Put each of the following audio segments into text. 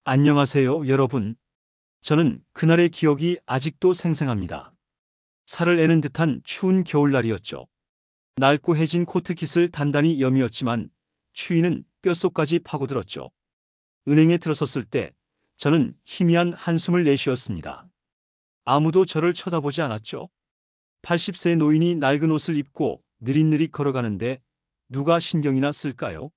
안녕하세요, 여러분. 저는 그날의 기억이 아직도 생생합니다. 살을 애는 듯한 추운 겨울날이었죠. 낡고 해진 코트깃을 단단히 여미었지만 추위는 뼛속까지 파고들었죠. 은행에 들어섰을 때 저는 희미한 한숨을 내쉬었습니다. 아무도 저를 쳐다보지 않았죠. 80세 노인이 낡은 옷을 입고 느릿느릿 걸어가는데 누가 신경이나 쓸까요?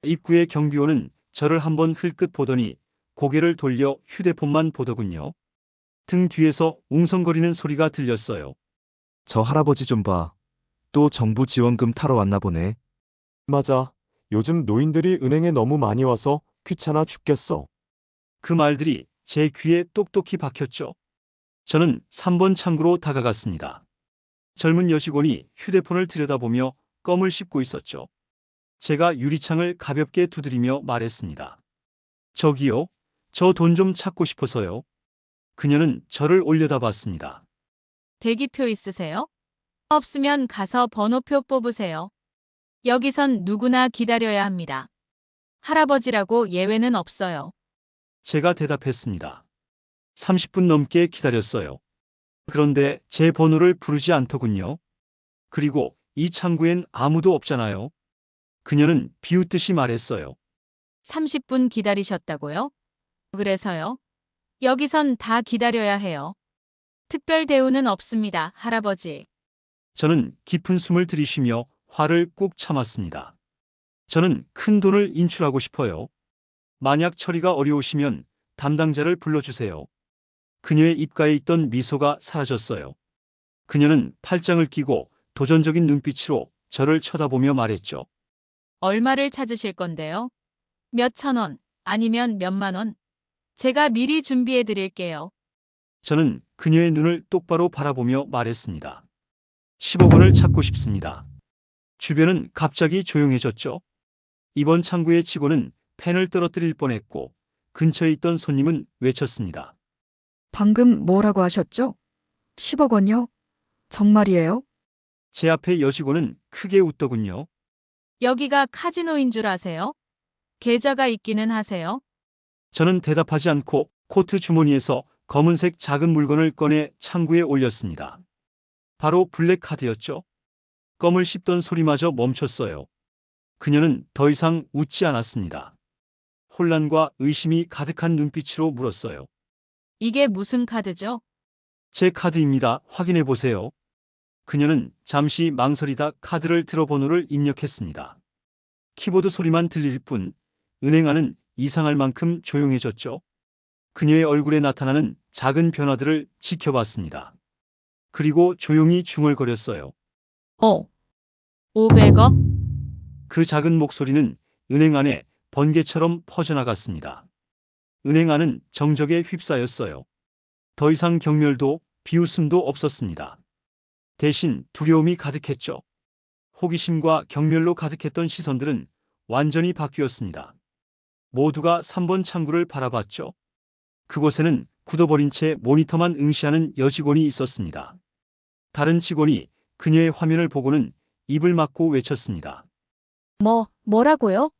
입구의 경비원은 저를 한번 흘끗 보더니 고개를 돌려 휴대폰만 보더군요. 등 뒤에서 웅성거리는 소리가 들렸어요. 저 할아버지 좀 봐. 또 정부 지원금 타러 왔나 보네. 맞아. 요즘 노인들이 은행에 너무 많이 와서 귀찮아 죽겠어. 그 말들이 제 귀에 똑똑히 박혔죠. 저는 3번 창구로 다가갔습니다. 젊은 여직원이 휴대폰을 들여다보며 껌을 씹고 있었죠. 제가 유리창을 가볍게 두드리며 말했습니다. 저기요, 저 돈 좀 찾고 싶어서요. 그녀는 저를 올려다봤습니다. 대기표 있으세요? 없으면 가서 번호표 뽑으세요. 여기선 누구나 기다려야 합니다. 할아버지라고 예외는 없어요. 제가 대답했습니다. 30분 넘게 기다렸어요. 그런데 제 번호를 부르지 않더군요. 그리고 이 창구엔 아무도 없잖아요. 그녀는 비웃듯이 말했어요. 30분 기다리셨다고요? 그래서요? 여기선 다 기다려야 해요. 특별 대우는 없습니다, 할아버지. 저는 깊은 숨을 들이쉬며 화를 꾹 참았습니다. 저는 큰 돈을 인출하고 싶어요. 만약 처리가 어려우시면 담당자를 불러주세요. 그녀의 입가에 있던 미소가 사라졌어요. 그녀는 팔짱을 끼고 도전적인 눈빛으로 저를 쳐다보며 말했죠. 얼마를 찾으실 건데요? 몇 천 원, 아니면 몇만 원? 제가 미리 준비해 드릴게요. 저는 그녀의 눈을 똑바로 바라보며 말했습니다. 10억 원을 찾고 싶습니다. 주변은 갑자기 조용해졌죠. 이번 창구의 직원은 펜을 떨어뜨릴 뻔했고 근처에 있던 손님은 외쳤습니다. 방금 뭐라고 하셨죠? 10억 원요? 정말이에요? 제 앞에 여직원은 크게 웃더군요. 여기가 카지노인 줄 아세요? 계좌가 있기는 하세요? 저는 대답하지 않고 코트 주머니에서 검은색 작은 물건을 꺼내 창구에 올렸습니다. 바로 블랙카드였죠. 껌을 씹던 소리마저 멈췄어요. 그녀는 더 이상 웃지 않았습니다. 혼란과 의심이 가득한 눈빛으로 물었어요. 이게 무슨 카드죠? 제 카드입니다. 확인해 보세요. 그녀는 잠시 망설이다 카드를 들어 번호를 입력했습니다. 키보드 소리만 들릴 뿐 은행 안은 이상할 만큼 조용해졌죠. 그녀의 얼굴에 나타나는 작은 변화들을 지켜봤습니다. 그리고 조용히 중얼거렸어요. 500억? 그 작은 목소리는 은행 안에 번개처럼 퍼져나갔습니다. 은행 안은 정적에 휩싸였어요. 더 이상 경멸도 비웃음도 없었습니다. 대신 두려움이 가득했죠. 호기심과 경멸로 가득했던 시선들은 완전히 바뀌었습니다. 모두가 3번 창구를 바라봤죠. 그곳에는 굳어버린 채 모니터만 응시하는 여직원이 있었습니다. 다른 직원이 그녀의 화면을 보고는 입을 막고 외쳤습니다. 뭐라고요?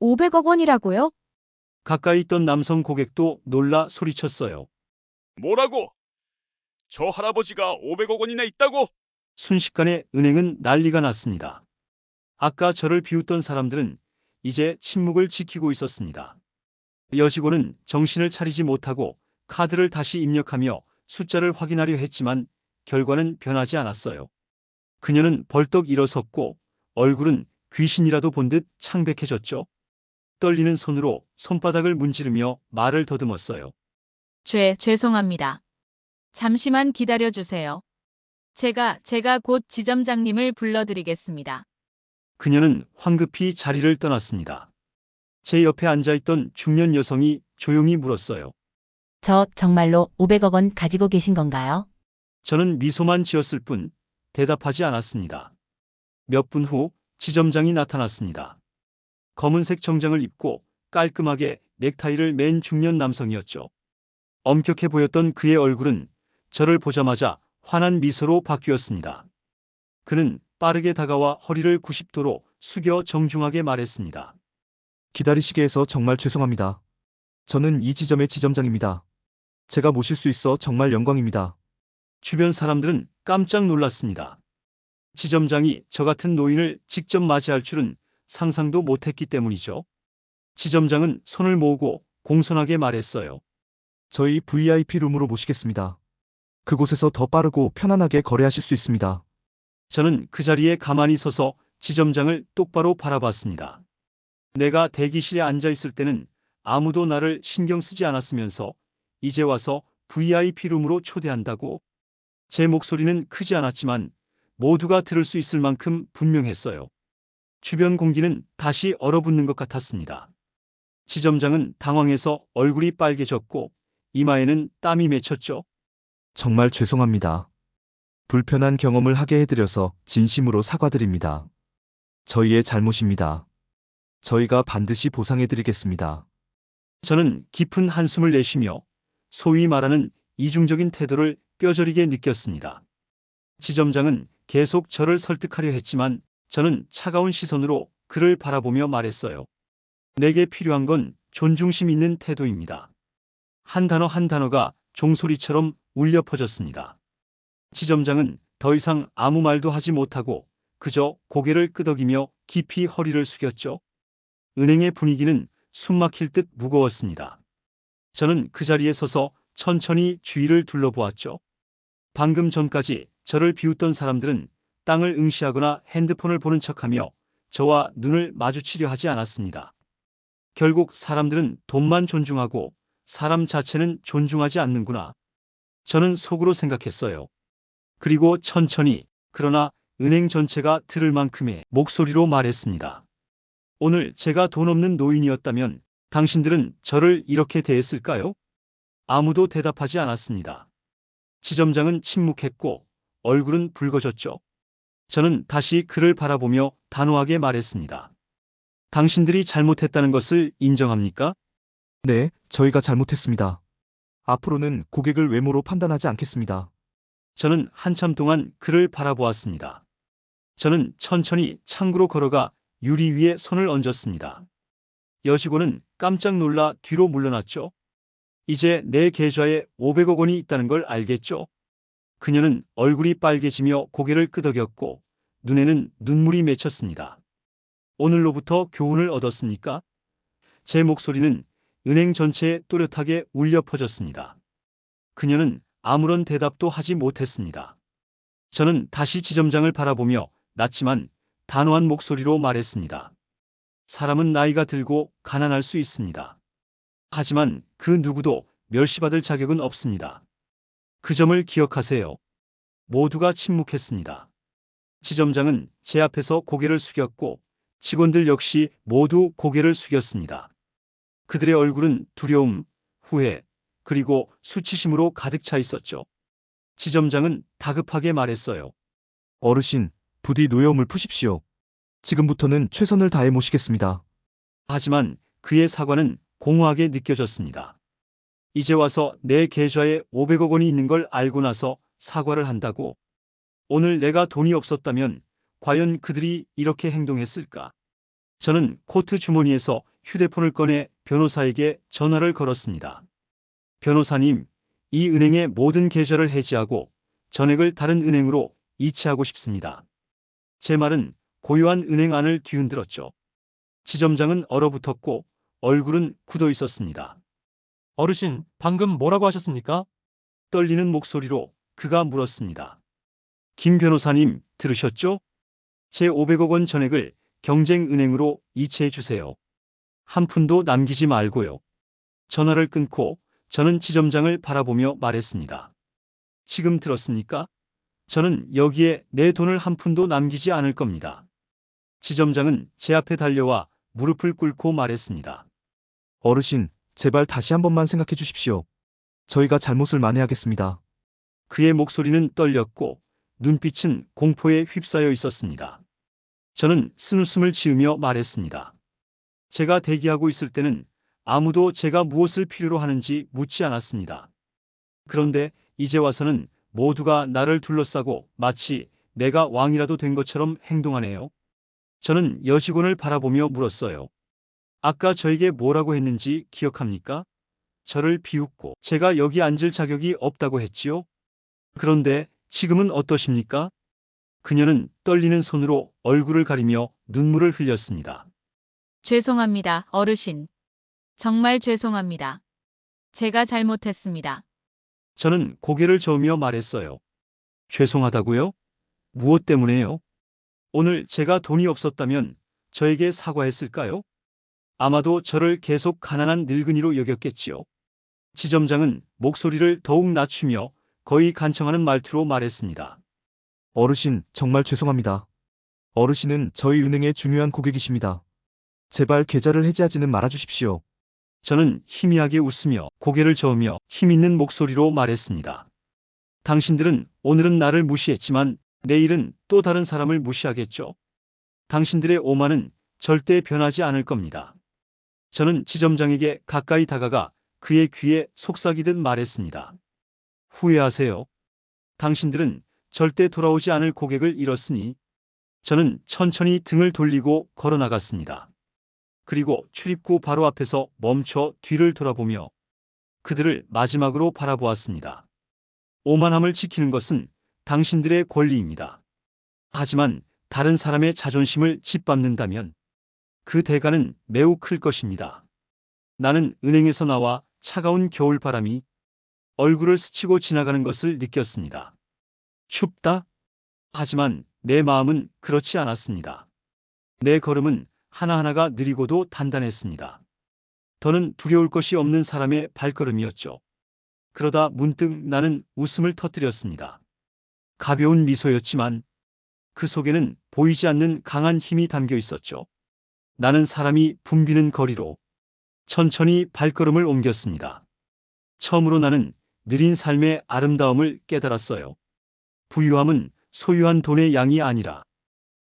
500억 원이라고요? 가까이 있던 남성 고객도 놀라 소리쳤어요. 뭐라고? 저 할아버지가 500억 원이나 있다고? 순식간에 은행은 난리가 났습니다. 아까 저를 비웃던 사람들은 이제 침묵을 지키고 있었습니다. 여직원은 정신을 차리지 못하고 카드를 다시 입력하며 숫자를 확인하려 했지만 결과는 변하지 않았어요. 그녀는 벌떡 일어섰고 얼굴은 귀신이라도 본 듯 창백해졌죠. 떨리는 손으로 손바닥을 문지르며 말을 더듬었어요. 죄송합니다. 잠시만 기다려 주세요. 제가 곧 지점장님을 불러드리겠습니다. 그녀는 황급히 자리를 떠났습니다. 제 옆에 앉아있던 중년 여성이 조용히 물었어요. 저 정말로 500억 원 가지고 계신 건가요? 저는 미소만 지었을 뿐 대답하지 않았습니다. 몇 분 후 지점장이 나타났습니다. 검은색 정장을 입고 깔끔하게 넥타이를 맨 중년 남성이었죠. 엄격해 보였던 그의 얼굴은 저를 보자마자 환한 미소로 바뀌었습니다. 그는 빠르게 다가와 허리를 90도로 숙여 정중하게 말했습니다. 기다리시게 해서 정말 죄송합니다. 저는 이 지점의 지점장입니다. 제가 모실 수 있어 정말 영광입니다. 주변 사람들은 깜짝 놀랐습니다. 지점장이 저 같은 노인을 직접 맞이할 줄은 상상도 못했기 때문이죠. 지점장은 손을 모으고 공손하게 말했어요. 저희 VIP 룸으로 모시겠습니다. 그곳에서 더 빠르고 편안하게 거래하실 수 있습니다. 저는 그 자리에 가만히 서서 지점장을 똑바로 바라봤습니다. 내가 대기실에 앉아 있을 때는 아무도 나를 신경 쓰지 않았으면서 이제 와서 VIP 룸으로 초대한다고? 제 목소리는 크지 않았지만 모두가 들을 수 있을 만큼 분명했어요. 주변 공기는 다시 얼어붙는 것 같았습니다. 지점장은 당황해서 얼굴이 빨개졌고 이마에는 땀이 맺혔죠. 정말 죄송합니다. 불편한 경험을 하게 해드려서 진심으로 사과드립니다. 저희의 잘못입니다. 저희가 반드시 보상해드리겠습니다. 저는 깊은 한숨을 내쉬며 소위 말하는 이중적인 태도를 뼈저리게 느꼈습니다. 지점장은 계속 저를 설득하려 했지만 저는 차가운 시선으로 그를 바라보며 말했어요. 내게 필요한 건 존중심 있는 태도입니다. 한 단어 한 단어가 종소리처럼 울려 퍼졌습니다. 지점장은 더 이상 아무 말도 하지 못하고 그저 고개를 끄덕이며 깊이 허리를 숙였죠. 은행의 분위기는 숨막힐 듯 무거웠습니다. 저는 그 자리에 서서 천천히 주위를 둘러보았죠. 방금 전까지 저를 비웃던 사람들은 땅을 응시하거나 핸드폰을 보는 척하며 저와 눈을 마주치려 하지 않았습니다. 결국 사람들은 돈만 존중하고 사람 자체는 존중하지 않는구나. 저는 속으로 생각했어요. 그리고 천천히, 그러나 은행 전체가 들을 만큼의 목소리로 말했습니다. 오늘 제가 돈 없는 노인이었다면 당신들은 저를 이렇게 대했을까요? 아무도 대답하지 않았습니다. 지점장은 침묵했고 얼굴은 붉어졌죠. 저는 다시 그를 바라보며 단호하게 말했습니다. 당신들이 잘못했다는 것을 인정합니까? 네, 저희가 잘못했습니다. 앞으로는 고객을 외모로 판단하지 않겠습니다. 저는 한참 동안 그를 바라보았습니다. 저는 천천히 창구로 걸어가 유리 위에 손을 얹었습니다. 여직원은 깜짝 놀라 뒤로 물러났죠. 이제 내 계좌에 500억 원이 있다는 걸 알겠죠? 그녀는 얼굴이 빨개지며 고개를 끄덕였고 눈에는 눈물이 맺혔습니다. 오늘로부터 교훈을 얻었습니까? 제 목소리는 은행 전체에 또렷하게 울려 퍼졌습니다. 그녀는 아무런 대답도 하지 못했습니다. 저는 다시 지점장을 바라보며 낮지만 단호한 목소리로 말했습니다. 사람은 나이가 들고 가난할 수 있습니다. 하지만 그 누구도 멸시받을 자격은 없습니다. 그 점을 기억하세요. 모두가 침묵했습니다. 지점장은 제 앞에서 고개를 숙였고 직원들 역시 모두 고개를 숙였습니다. 그들의 얼굴은 두려움, 후회, 그리고 수치심으로 가득 차 있었죠. 지점장은 다급하게 말했어요. 어르신, 부디 노여움을 푸십시오. 지금부터는 최선을 다해 모시겠습니다. 하지만 그의 사과는 공허하게 느껴졌습니다. 이제 와서 내 계좌에 500억 원이 있는 걸 알고 나서 사과를 한다고? 오늘 내가 돈이 없었다면 과연 그들이 이렇게 행동했을까? 저는 코트 주머니에서 휴대폰을 꺼내 변호사에게 전화를 걸었습니다. 변호사님, 이 은행의 모든 계좌를 해지하고 전액을 다른 은행으로 이체하고 싶습니다. 제 말은 고요한 은행 안을 뒤흔들었죠. 지점장은 얼어붙었고 얼굴은 굳어 있었습니다. 어르신, 방금 뭐라고 하셨습니까? 떨리는 목소리로 그가 물었습니다. 김 변호사님, 들으셨죠? 제 500억 원 전액을 경쟁은행으로 이체해 주세요. 한 푼도 남기지 말고요. 전화를 끊고 저는 지점장을 바라보며 말했습니다. 지금 들었습니까? 저는 여기에 내 돈을 한 푼도 남기지 않을 겁니다. 지점장은 제 앞에 달려와 무릎을 꿇고 말했습니다. 어르신, 제발 다시 한 번만 생각해 주십시오. 저희가 잘못을 만회하겠습니다. 그의 목소리는 떨렸고 눈빛은 공포에 휩싸여 있었습니다. 저는 쓴웃음을 지으며 말했습니다. 제가 대기하고 있을 때는 아무도 제가 무엇을 필요로 하는지 묻지 않았습니다. 그런데 이제 와서는 모두가 나를 둘러싸고 마치 내가 왕이라도 된 것처럼 행동하네요. 저는 여직원을 바라보며 물었어요. 아까 저에게 뭐라고 했는지 기억합니까? 저를 비웃고 제가 여기 앉을 자격이 없다고 했지요. 그런데 지금은 어떠십니까? 그녀는 떨리는 손으로 얼굴을 가리며 눈물을 흘렸습니다. 죄송합니다, 어르신. 정말 죄송합니다. 제가 잘못했습니다. 저는 고개를 저으며 말했어요. 죄송하다고요? 무엇 때문에요? 오늘 제가 돈이 없었다면 저에게 사과했을까요? 아마도 저를 계속 가난한 늙은이로 여겼겠지요. 지점장은 목소리를 더욱 낮추며 거의 간청하는 말투로 말했습니다. 어르신, 정말 죄송합니다. 어르신은 저희 은행의 중요한 고객이십니다. 제발 계좌를 해지하지는 말아주십시오. 저는 희미하게 웃으며 고개를 저으며 힘있는 목소리로 말했습니다. 당신들은 오늘은 나를 무시했지만 내일은 또 다른 사람을 무시하겠죠. 당신들의 오만은 절대 변하지 않을 겁니다. 저는 지점장에게 가까이 다가가 그의 귀에 속삭이듯 말했습니다. 후회하세요. 당신들은 절대 돌아오지 않을 고객을 잃었으니. 저는 천천히 등을 돌리고 걸어 나갔습니다. 그리고 출입구 바로 앞에서 멈춰 뒤를 돌아보며 그들을 마지막으로 바라보았습니다. 오만함을 지키는 것은 당신들의 권리입니다. 하지만 다른 사람의 자존심을 짓밟는다면 그 대가는 매우 클 것입니다. 나는 은행에서 나와 차가운 겨울바람이 얼굴을 스치고 지나가는 것을 느꼈습니다. 춥다? 하지만 내 마음은 그렇지 않았습니다. 내 걸음은 하나하나가 느리고도 단단했습니다. 더는 두려울 것이 없는 사람의 발걸음이었죠. 그러다 문득 나는 웃음을 터뜨렸습니다. 가벼운 미소였지만 그 속에는 보이지 않는 강한 힘이 담겨 있었죠. 나는 사람이 붐비는 거리로 천천히 발걸음을 옮겼습니다. 처음으로 나는 느린 삶의 아름다움을 깨달았어요. 부유함은 소유한 돈의 양이 아니라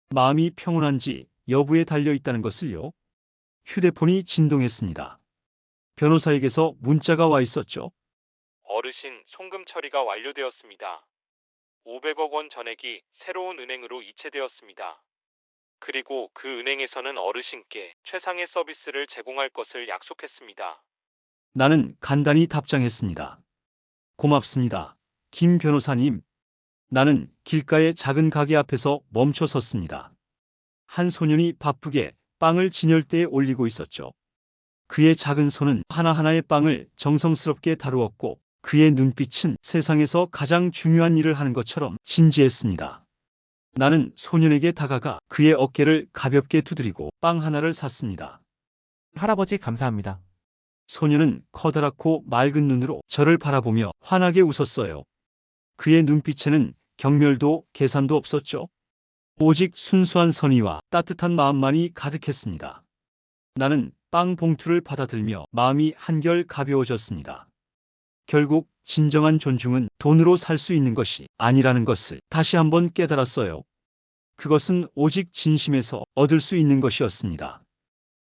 마음이 평온한지 여부에 달려 있다는 것을요. 휴대폰이 진동했습니다. 변호사에게서 문자가 와 있었죠. 어르신 송금 처리가 완료되었습니다. 500억 원 전액이 새로운 은행으로 이체되었습니다. 그리고 그 은행에서는 어르신께 최상의 서비스를 제공할 것을 약속했습니다. 나는 간단히 답장했습니다. 고맙습니다. 김 변호사님. 나는 길가의 작은 가게 앞에서 멈춰 섰습니다. 한 소년이 바쁘게 빵을 진열대에 올리고 있었죠. 그의 작은 손은 하나하나의 빵을 정성스럽게 다루었고 그의 눈빛은 세상에서 가장 중요한 일을 하는 것처럼 진지했습니다. 나는 소년에게 다가가 그의 어깨를 가볍게 두드리고 빵 하나를 샀습니다. 할아버지 감사합니다. 소년은 커다랗고 맑은 눈으로 저를 바라보며 환하게 웃었어요. 그의 눈빛에는 경멸도 계산도 없었죠. 오직 순수한 선의와 따뜻한 마음만이 가득했습니다. 나는 빵 봉투를 받아들며 마음이 한결 가벼워졌습니다. 결국 진정한 존중은 돈으로 살 수 있는 것이 아니라는 것을 다시 한번 깨달았어요. 그것은 오직 진심에서 얻을 수 있는 것이었습니다.